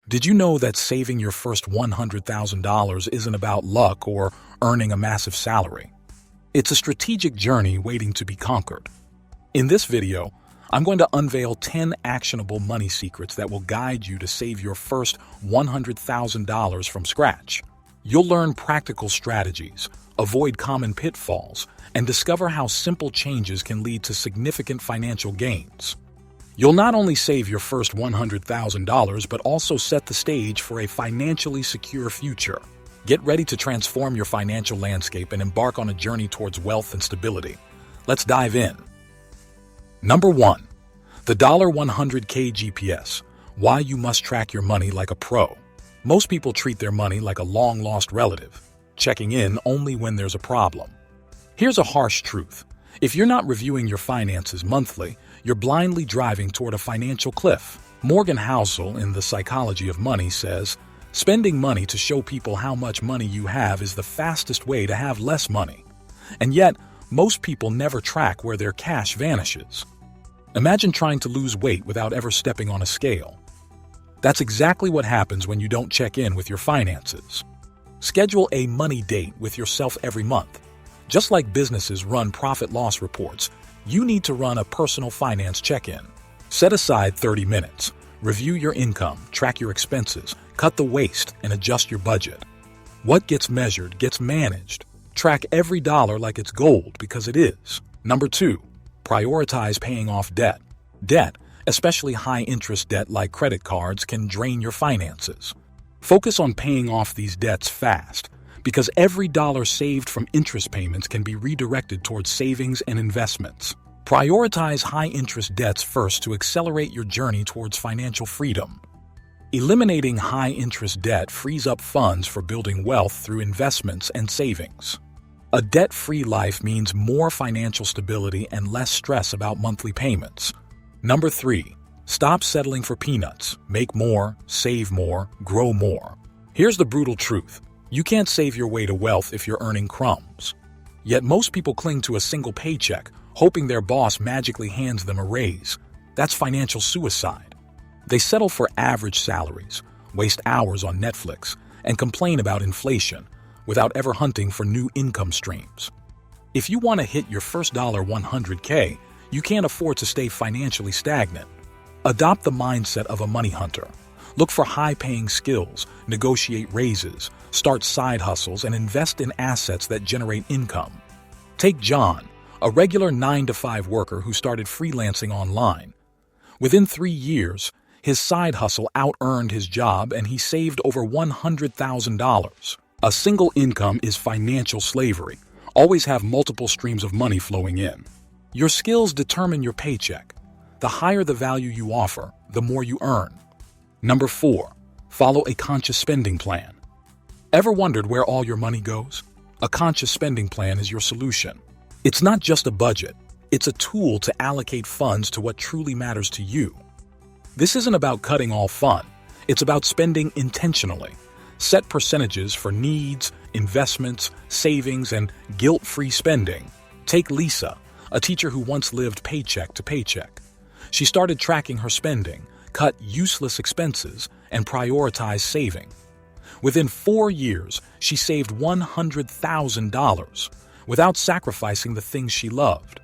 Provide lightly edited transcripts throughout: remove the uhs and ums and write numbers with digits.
Did you know that saving your first $100,000 isn't about luck or earning a massive salary? It's a strategic journey waiting to be conquered. In this video, I'm going to unveil 10 actionable money secrets that will guide you to save your first $100,000 from scratch. You'll learn practical strategies, avoid common pitfalls, and discover how simple changes can lead to significant financial gains. You'll not only save your first $100,000, but also set the stage for a financially secure future. Get ready to transform your financial landscape and embark on a journey towards wealth and stability. Let's dive in. Number 1. The $100K GPS. Why you must track your money like a pro. Most people treat their money like a long-lost relative, checking in only when there's a problem. Here's a harsh truth. If you're not reviewing your finances monthly, you're blindly driving toward a financial cliff. Morgan Housel in The Psychology of Money says, spending money to show people how much money you have is the fastest way to have less money. And yet, most people never track where their cash vanishes. Imagine trying to lose weight without ever stepping on a scale. That's exactly what happens when you don't check in with your finances. Schedule a money date with yourself every month. Just like businesses run profit-loss reports, you need to run a personal finance check-in. Set aside 30 minutes. Review your income, track your expenses, cut the waste, and adjust your budget. What gets measured gets managed. Track every dollar like it's gold, because it is. Number 2. Prioritize paying off debt. Debt, especially high-interest debt like credit cards, can drain your finances. Focus on paying off these debts fast, because every dollar saved from interest payments can be redirected towards savings and investments. Prioritize high-interest debts first to accelerate your journey towards financial freedom. Eliminating high-interest debt frees up funds for building wealth through investments and savings. A debt-free life means more financial stability and less stress about monthly payments. Number 3. Stop settling for peanuts. Make more, save more, grow more. Here's the brutal truth. You can't save your way to wealth if you're earning crumbs. Yet most people cling to a single paycheck, hoping their boss magically hands them a raise. That's financial suicide. They settle for average salaries, waste hours on Netflix, and complain about inflation without ever hunting for new income streams. If you want to hit your first $100K, you can't afford to stay financially stagnant. Adopt the mindset of a money hunter. Look for high-paying skills, negotiate raises, start side hustles, and invest in assets that generate income. Take John, a regular 9-to-5 worker who started freelancing online. Within 3 years, his side hustle out-earned his job and he saved over $100,000. A single income is financial slavery. Always have multiple streams of money flowing in. Your skills determine your paycheck. The higher the value you offer, the more you earn. Number 4. Follow a conscious spending plan. Ever wondered where all your money goes? A conscious spending plan is your solution. It's not just a budget. It's a tool to allocate funds to what truly matters to you. This isn't about cutting all fun. It's about spending intentionally. Set percentages for needs, investments, savings, and guilt-free spending. Take Lisa, a teacher who once lived paycheck to paycheck. She started tracking her spending, cut useless expenses, and prioritized saving. Within 4 years, she saved $100,000 without sacrificing the things she loved.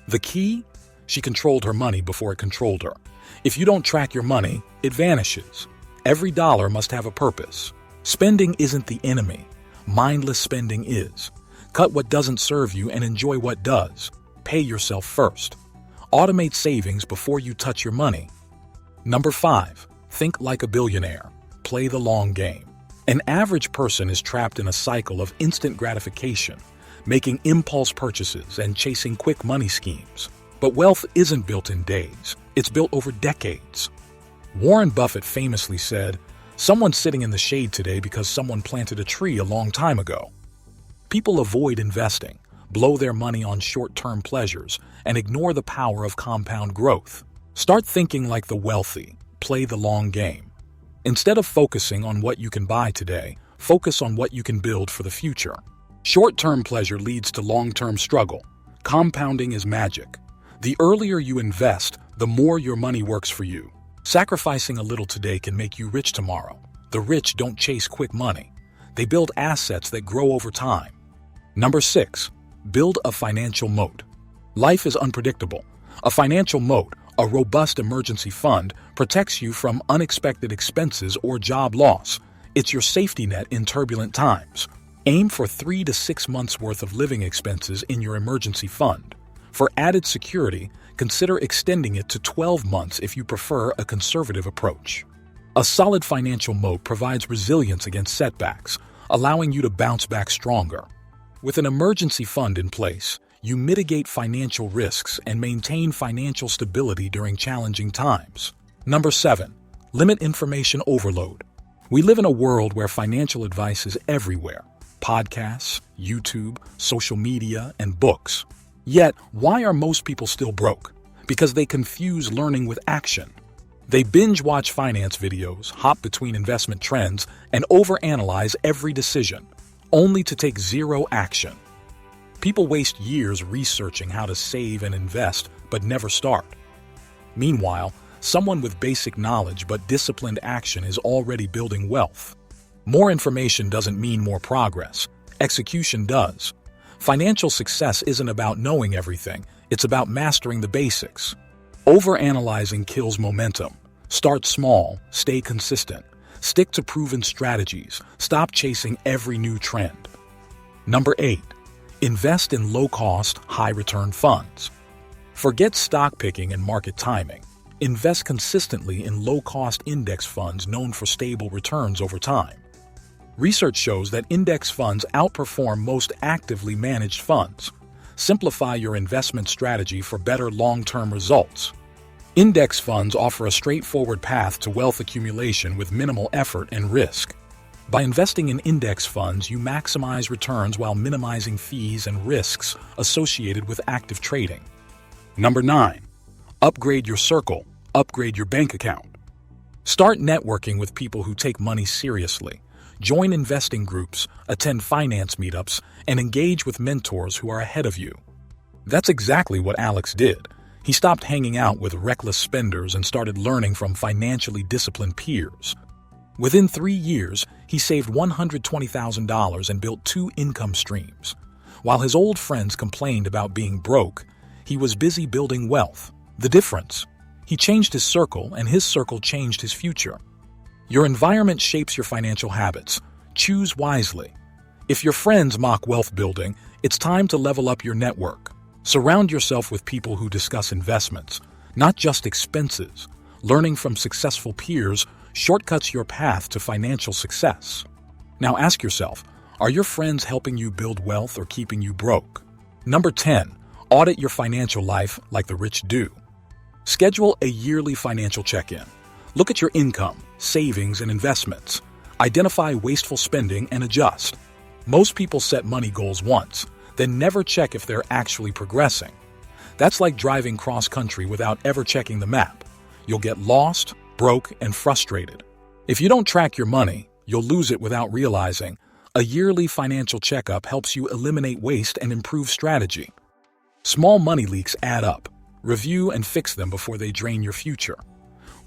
The key? She controlled her money before it controlled her. If you don't track your money, it vanishes. Every dollar must have a purpose. Spending isn't the enemy. Mindless spending is. Cut what doesn't serve you and enjoy what does. Pay yourself first. Automate savings before you touch your money. Number 5. Think like a billionaire. Play the long game. An average person is trapped in a cycle of instant gratification, making impulse purchases and chasing quick money schemes. But wealth isn't built in days. It's built over decades. Warren Buffett famously said, "Someone's sitting in the shade today because someone planted a tree a long time ago." People avoid investing, blow their money on short-term pleasures, and ignore the power of compound growth. Start thinking like the wealthy. Play the long game. Instead of focusing on what you can buy today, focus on what you can build for the future. Short-term pleasure leads to long-term struggle. Compounding is magic. The earlier you invest, the more your money works for you. Sacrificing a little today can make you rich tomorrow. The rich don't chase quick money. They build assets that grow over time. Number 6. Build a financial moat. Life is unpredictable. A financial moat, a robust emergency fund, protects you from unexpected expenses or job loss. It's your safety net in turbulent times. Aim for 3 to 6 months' worth of living expenses in your emergency fund. For added security, consider extending it to 12 months if you prefer a conservative approach. A solid financial moat provides resilience against setbacks, allowing you to bounce back stronger. With an emergency fund in place, you mitigate financial risks and maintain financial stability during challenging times. Number 7. Limit information overload. We live in a world where financial advice is everywhere. Podcasts, YouTube, social media, and books. Yet, why are most people still broke? Because they confuse learning with action. They binge-watch finance videos, hop between investment trends, and overanalyze every decision, only to take zero action. People waste years researching how to save and invest, but never start. Meanwhile, someone with basic knowledge but disciplined action is already building wealth. More information doesn't mean more progress. Execution does. Financial success isn't about knowing everything, it's about mastering the basics. Overanalyzing kills momentum. Start small, stay consistent. Stick to proven strategies. Stop chasing every new trend. Number 8. Invest in low-cost, high-return funds. Forget stock picking and market timing. Invest consistently in low-cost index funds known for stable returns over time. Research shows that index funds outperform most actively managed funds. Simplify your investment strategy for better long-term results. Index funds offer a straightforward path to wealth accumulation with minimal effort and risk. By investing in index funds, you maximize returns while minimizing fees and risks associated with active trading. Number 9. Upgrade your circle. Upgrade your bank account. Start networking with people who take money seriously. Join investing groups, attend finance meetups, and engage with mentors who are ahead of you. That's exactly what Alex did. He stopped hanging out with reckless spenders and started learning from financially disciplined peers. Within 3 years, he saved $120,000 and built 2 income streams. While his old friends complained about being broke, he was busy building wealth. The difference? He changed his circle, and his circle changed his future. Your environment shapes your financial habits. Choose wisely. If your friends mock wealth building, it's time to level up your network. Surround yourself with people who discuss investments, not just expenses. Learning from successful peers shortcuts your path to financial success. Now ask yourself, are your friends helping you build wealth or keeping you broke? Number 10. Audit your financial life like the rich do. Schedule a yearly financial check-in. Look at your income, savings, and investments. Identify wasteful spending and adjust. Most people set money goals once, then never check if they're actually progressing. That's like driving cross-country without ever checking the map. You'll get lost, broke, and frustrated. If you don't track your money, you'll lose it without realizing. A yearly financial checkup helps you eliminate waste and improve strategy. Small money leaks add up. Review and fix them before they drain your future.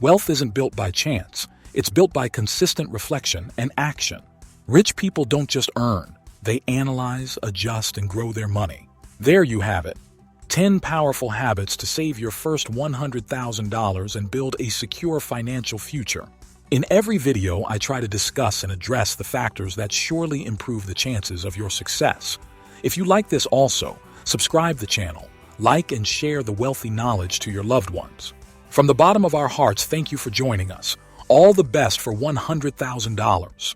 Wealth isn't built by chance. It's built by consistent reflection and action. Rich people don't just earn. They analyze, adjust, and grow their money. There you have it. 10 powerful habits to save your first $100,000 and build a secure financial future. In every video, I try to discuss and address the factors that surely improve the chances of your success. If you like this also, subscribe the channel, like and share the wealthy knowledge to your loved ones. From the bottom of our hearts, thank you for joining us. All the best for $100,000.